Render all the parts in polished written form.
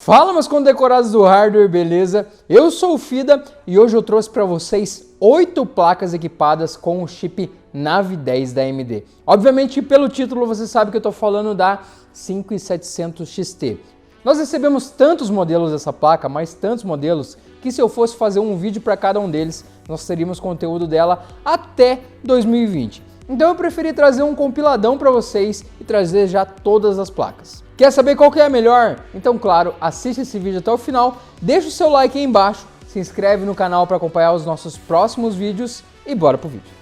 Fala, meus condecorados do hardware, beleza? Eu sou o Fida e hoje eu trouxe para vocês 8 placas equipadas com o chip Navi 10 da AMD. Obviamente, pelo título você sabe que eu estou falando da 5700 XT. Nós recebemos tantos modelos dessa placa, mas tantos modelos, que se eu fosse fazer um vídeo para cada um deles, nós teríamos conteúdo dela até 2020. Então eu preferi trazer um compiladão para vocês e trazer já todas as placas. Quer saber qual que é a melhor? Então, claro, assiste esse vídeo até o final, deixa o seu like aí embaixo, se inscreve no canal para acompanhar os nossos próximos vídeos e bora pro vídeo.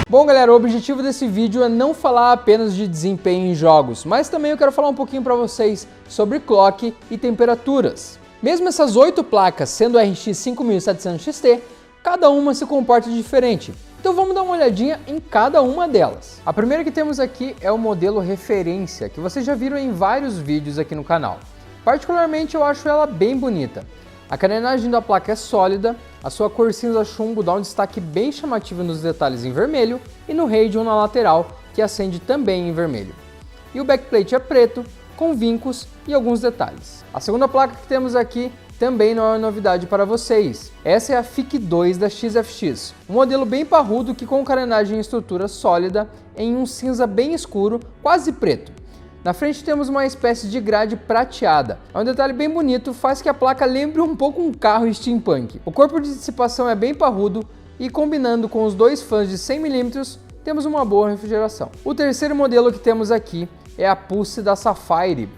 Bom, galera, o objetivo desse vídeo é não falar apenas de desempenho em jogos, mas também eu quero falar um pouquinho para vocês sobre clock e temperaturas. Mesmo essas 8 placas sendo RX 5700 XT, cada uma se comporta diferente. Então vamos dar uma olhadinha em cada uma delas. A primeira que temos aqui é o modelo referência, que vocês já viram em vários vídeos aqui no canal. Particularmente eu acho ela bem bonita. A carenagem da placa é sólida, a sua cor cinza chumbo dá um destaque bem chamativo nos detalhes em vermelho e no Radeon na lateral, que acende também em vermelho. E o backplate é preto, com vincos e alguns detalhes. A segunda placa que temos aqui também não é uma novidade para vocês. Essa é a FIC2 da XFX, um modelo bem parrudo que com carenagem e estrutura sólida em um cinza bem escuro, quase preto. Na frente temos uma espécie de grade prateada. É um detalhe bem bonito, faz que a placa lembre um pouco um carro steampunk. O corpo de dissipação é bem parrudo e combinando com os dois fãs de 100mm, temos uma boa refrigeração. O terceiro modelo que temos aqui é a Pulse da Sapphire,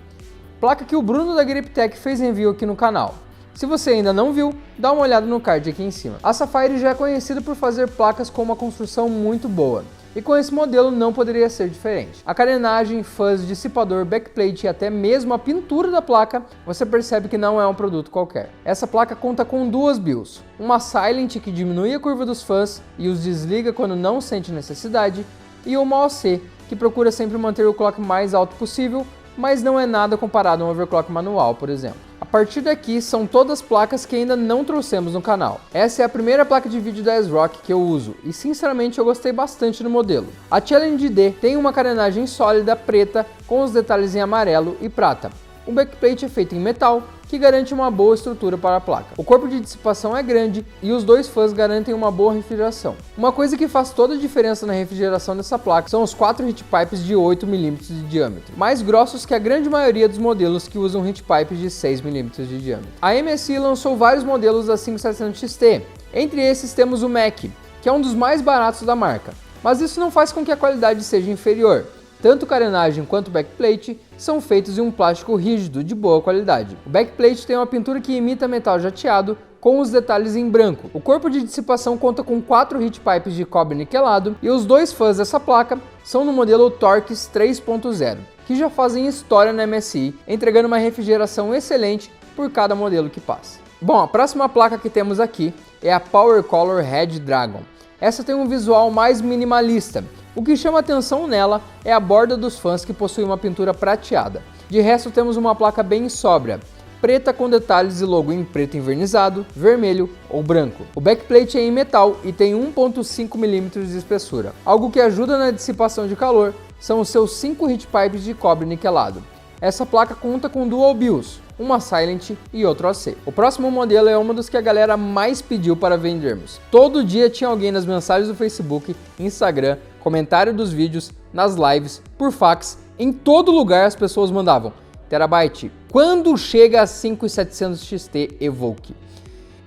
placa que o Bruno da Griptech fez review aqui no canal. Se você ainda não viu, dá uma olhada no card aqui em cima. A Sapphire já é conhecida por fazer placas com uma construção muito boa, e com esse modelo não poderia ser diferente. A carenagem, fãs, dissipador, backplate e até mesmo a pintura da placa, você percebe que não é um produto qualquer. Essa placa conta com duas BIOS, uma Silent que diminui a curva dos fãs e os desliga quando não sente necessidade, e uma OC que procura sempre manter o clock mais alto possível, mas não é nada comparado a um overclock manual, por exemplo. A partir daqui são todas placas que ainda não trouxemos no canal. Essa é a primeira placa de vídeo da ASRock que eu uso e sinceramente eu gostei bastante do modelo. A Challenge D tem uma carenagem sólida preta com os detalhes em amarelo e prata. O backplate é feito em metal, que garante uma boa estrutura para a placa. O corpo de dissipação é grande e os dois fãs garantem uma boa refrigeração. Uma coisa que faz toda a diferença na refrigeração dessa placa são os 4 heat pipes de 8mm de diâmetro, mais grossos que a grande maioria dos modelos que usam heat pipes de 6mm de diâmetro. A MSI lançou vários modelos da 5700 XT, entre esses temos o Mac, que é um dos mais baratos da marca, mas isso não faz com que a qualidade seja inferior. Tanto carenagem quanto backplate são feitos em um plástico rígido de boa qualidade. O backplate tem uma pintura que imita metal jateado com os detalhes em branco. O corpo de dissipação conta com 4 heat pipes de cobre niquelado e os dois fãs dessa placa são no modelo Torx 3.0, que já fazem história na MSI, entregando uma refrigeração excelente por cada modelo que passa. Bom, a próxima placa que temos aqui é a PowerColor Red Dragon. Essa tem um visual mais minimalista. O que chama atenção nela é a borda dos fãs que possui uma pintura prateada. De resto temos uma placa bem sóbria, preta com detalhes e logo em preto envernizado, vermelho ou branco. O backplate é em metal e tem 1.5mm de espessura. Algo que ajuda na dissipação de calor são os seus 5 heat pipes de cobre niquelado. Essa placa conta com dual BIOS, uma Silent e outra OC. O próximo modelo é um dos que a galera mais pediu para vendermos. Todo dia tinha alguém nas mensagens do Facebook, Instagram, comentário dos vídeos, nas lives, por fax, em todo lugar as pessoas mandavam: Terabyte, quando chega a 5700 XT Evoque?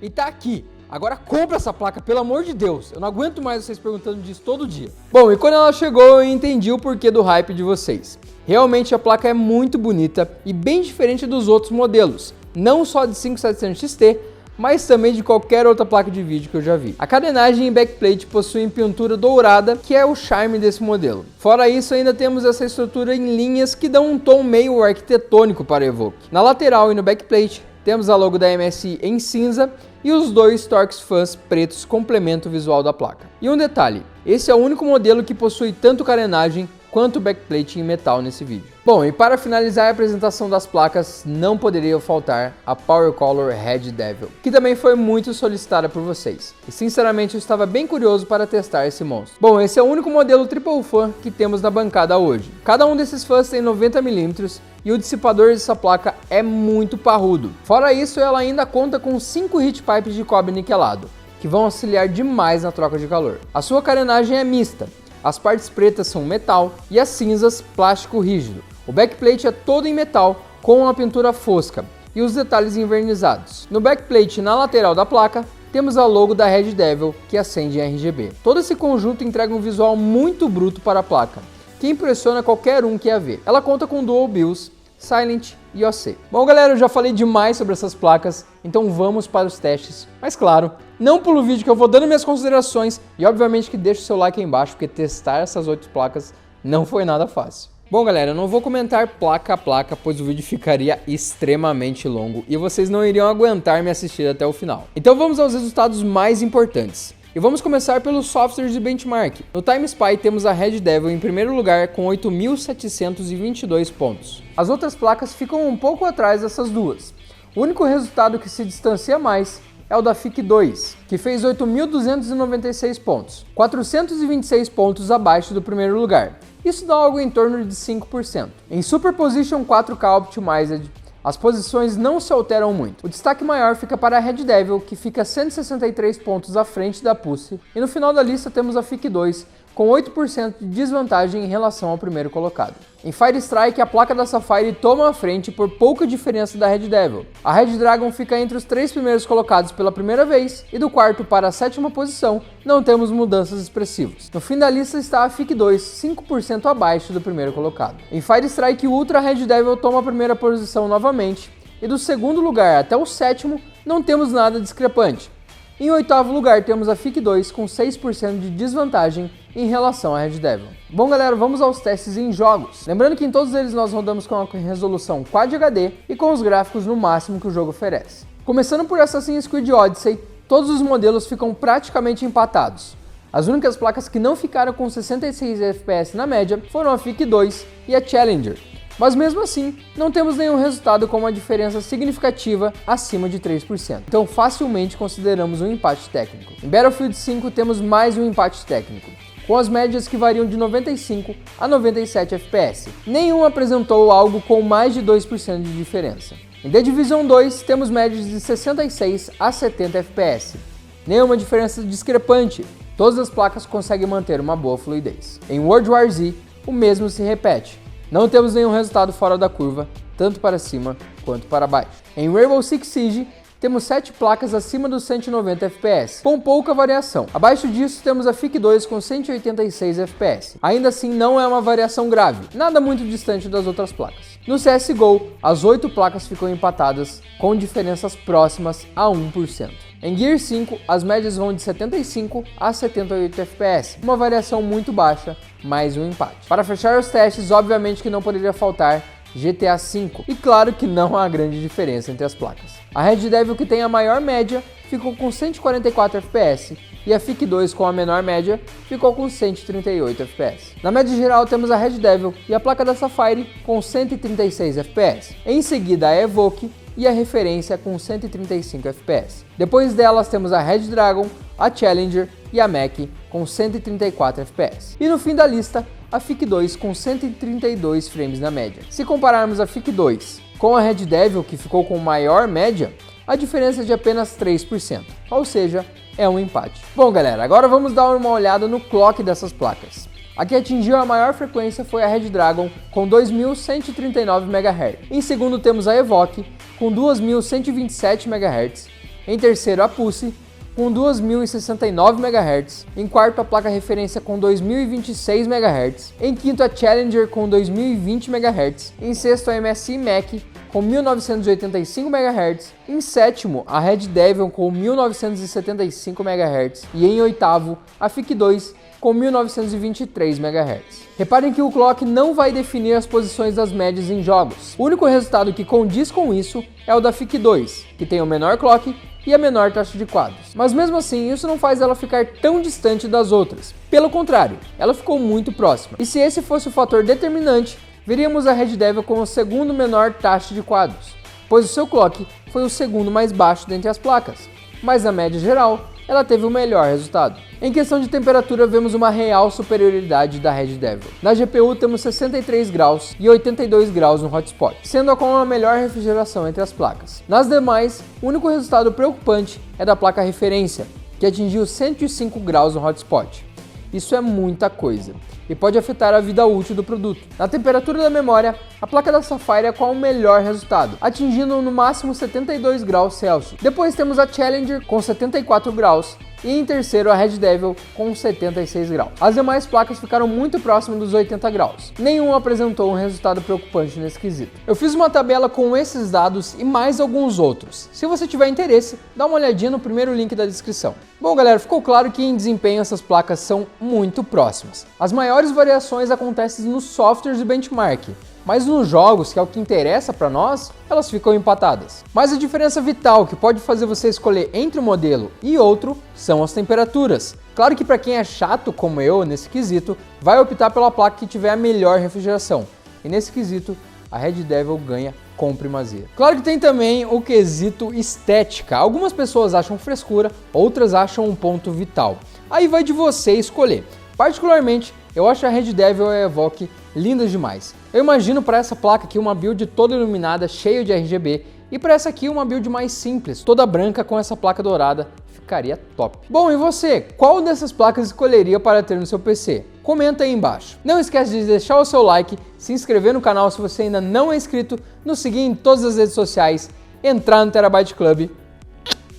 E tá aqui. Agora compra essa placa, pelo amor de Deus. Eu não aguento mais vocês perguntando disso todo dia. Bom, e quando ela chegou eu entendi o porquê do hype de vocês. Realmente a placa é muito bonita e bem diferente dos outros modelos, não só de 5700 XT, mas também de qualquer outra placa de vídeo que eu já vi. A carenagem e backplate possuem pintura dourada, que é o charme desse modelo. Fora isso, ainda temos essa estrutura em linhas que dão um tom meio arquitetônico para a Evoque. Na lateral e no backplate, temos a logo da MSI em cinza e os dois Torx fãs pretos complementam o visual da placa. E um detalhe, esse é o único modelo que possui tanto carenagem quanto backplate em metal nesse vídeo. Bom, e para finalizar a apresentação das placas, não poderia faltar a Power Color Red Devil, que também foi muito solicitada por vocês. E sinceramente eu estava bem curioso para testar esse monstro. Bom, esse é o único modelo Triple Fan que temos na bancada hoje. Cada um desses fãs tem 90mm e o dissipador dessa placa é muito parrudo. Fora isso, ela ainda conta com 5 heat pipes de cobre niquelado, que vão auxiliar demais na troca de calor. A sua carenagem é mista. As partes pretas são metal e as cinzas plástico rígido. O backplate é todo em metal com uma pintura fosca e os detalhes envernizados. No backplate na lateral da placa temos a logo da Red Devil que acende em RGB. Todo esse conjunto entrega um visual muito bruto para a placa, que impressiona qualquer um que a vê. Ela conta com Dual BIOS, Silent e OC. Bom galera, eu já falei demais sobre essas placas, então vamos para os testes. Mas claro, não pula o vídeo que eu vou dando minhas considerações e obviamente que deixa o seu like aí embaixo, porque testar essas 8 placas não foi nada fácil. Bom galera, eu não vou comentar placa a placa, pois o vídeo ficaria extremamente longo e vocês não iriam aguentar me assistir até o final. Então vamos aos resultados mais importantes. E vamos começar pelos softwares de benchmark. No TimeSpy temos a Red Devil em primeiro lugar com 8.722 pontos. As outras placas ficam um pouco atrás dessas duas. O único resultado que se distancia mais é o da FIC2, que fez 8.296 pontos, 426 pontos abaixo do primeiro lugar. Isso dá algo em torno de 5%. Em Superposition 4K Optimized, as posições não se alteram muito. O destaque maior fica para a Red Devil, que fica 163 pontos à frente da Pussy, e no final da lista temos a FIC2, com 8% de desvantagem em relação ao primeiro colocado. Em Fire Strike, a placa da Safari toma a frente por pouca diferença da Red Devil. A Red Dragon fica entre os 3 primeiros colocados pela primeira vez, e do quarto para a 7ª posição, não temos mudanças expressivas. No fim da lista está a FIC2, 5% abaixo do primeiro colocado. Em Fire Strike Ultra, a Red Devil toma a primeira posição novamente, e do segundo lugar até o 7º, não temos nada discrepante. Em 8º lugar temos a FIC2 com 6% de desvantagem em relação à Red Devil. Bom galera, vamos aos testes em jogos. Lembrando que em todos eles nós rodamos com a resolução Quad HD e com os gráficos no máximo que o jogo oferece. Começando por Assassin's Creed Odyssey, todos os modelos ficam praticamente empatados. As únicas placas que não ficaram com 66 FPS na média foram a FIC2 e a Challenger. Mas mesmo assim, não temos nenhum resultado com uma diferença significativa acima de 3%. Então facilmente consideramos um empate técnico. Em Battlefield 5 temos mais um empate técnico, com as médias que variam de 95 a 97 FPS. Nenhum apresentou algo com mais de 2% de diferença. Em The Division 2 temos médias de 66 a 70 FPS. Nenhuma diferença discrepante. Todas as placas conseguem manter uma boa fluidez. Em World War Z, o mesmo se repete. Não temos nenhum resultado fora da curva, tanto para cima quanto para baixo. Em Rainbow Six Siege, temos 7 placas acima dos 190 FPS, com pouca variação. Abaixo disso, temos a FIC2 com 186 FPS. Ainda assim, não é uma variação grave, nada muito distante das outras placas. No CSGO, as 8 placas ficam empatadas, com diferenças próximas a 1%. Em Gear 5, as médias vão de 75 a 78 FPS, uma variação muito baixa, mais um empate. Para fechar os testes, obviamente que não poderia faltar GTA V, e claro que não há grande diferença entre as placas. A Red Devil, que tem a maior média, ficou com 144 FPS, e a FIC2 com a menor média ficou com 138 FPS. Na média geral temos a Red Devil e a placa da Safari com 136 FPS. Em seguida a Evoque e a referência com 135 FPS. Depois delas temos a Red Dragon, a Challenger e a Mac com 134 FPS. E no fim da lista, a FIC2 com 132 frames na média. Se compararmos a FIC2 com a Red Devil, que ficou com maior média, a diferença é de apenas 3%, ou seja, é um empate. Bom galera, agora vamos dar uma olhada no clock dessas placas. A que atingiu a maior frequência foi a Red Dragon com 2.139 MHz. Em segundo temos a Evoque com 2.127 MHz. Em terceiro a Pussy com 2.069 MHz. Em quarto a placa referência com 2.026 MHz. Em quinto a Challenger com 2.020 MHz. Em sexto a MSI Mac com 1985 MHz. Em sétimo a Red Devil com 1975 MHz. E em oitavo a FIC2 com 1923 MHz. Reparem que o clock não vai definir as posições das médias em jogos. O único resultado que condiz com isso é o da FIC2, que tem o menor clock e a menor taxa de quadros. Mas mesmo assim, isso não faz ela ficar tão distante das outras. Pelo contrário, ela ficou muito próxima. E se esse fosse o fator determinante, veríamos a Red Devil com a segunda menor taxa de quadros, pois o seu clock foi o segundo mais baixo dentre as placas. Mas na média geral, ela teve o melhor resultado. Em questão de temperatura, vemos uma real superioridade da Red Devil. Na GPU temos 63 graus e 82 graus no hotspot, sendo a com a melhor refrigeração entre as placas. Nas demais, o único resultado preocupante é da placa referência, que atingiu 105 graus no hotspot. Isso é muita coisa e pode afetar a vida útil do produto. Na temperatura da memória, a placa da Sapphire é com o melhor resultado, atingindo no máximo 72 graus Celsius. Depois temos a Challenger com 74 graus e em terceiro a Red Devil com 76 graus. As demais placas ficaram muito próximas dos 80 graus. Nenhum apresentou um resultado preocupante nesse quesito. Eu fiz uma tabela com esses dados e mais alguns outros. Se você tiver interesse, dá uma olhadinha no primeiro link da descrição. Bom galera, ficou claro que em desempenho essas placas são muito próximas. As maiores variações acontecem nos softwares de benchmark, mas nos jogos, que é o que interessa para nós, elas ficam empatadas. Mas a diferença vital que pode fazer você escolher entre um modelo e outro são as temperaturas. Claro que para quem é chato como eu nesse quesito, vai optar pela placa que tiver a melhor refrigeração. E nesse quesito, a Red Devil ganha com primazia. Claro que tem também o quesito estética. Algumas pessoas acham frescura, outras acham um ponto vital. Aí vai de você escolher. Particularmente, eu acho a Red Devil e a Evoque lindas demais. Eu imagino para essa placa aqui uma build toda iluminada, cheia de RGB, e para essa aqui uma build mais simples, toda branca com essa placa dourada, ficaria top. Bom, e você? Qual dessas placas escolheria para ter no seu PC? Comenta aí embaixo. Não esquece de deixar o seu like, se inscrever no canal se você ainda não é inscrito, nos seguir em todas as redes sociais, entrar no Terabyte Club.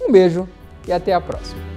Um beijo e até a próxima.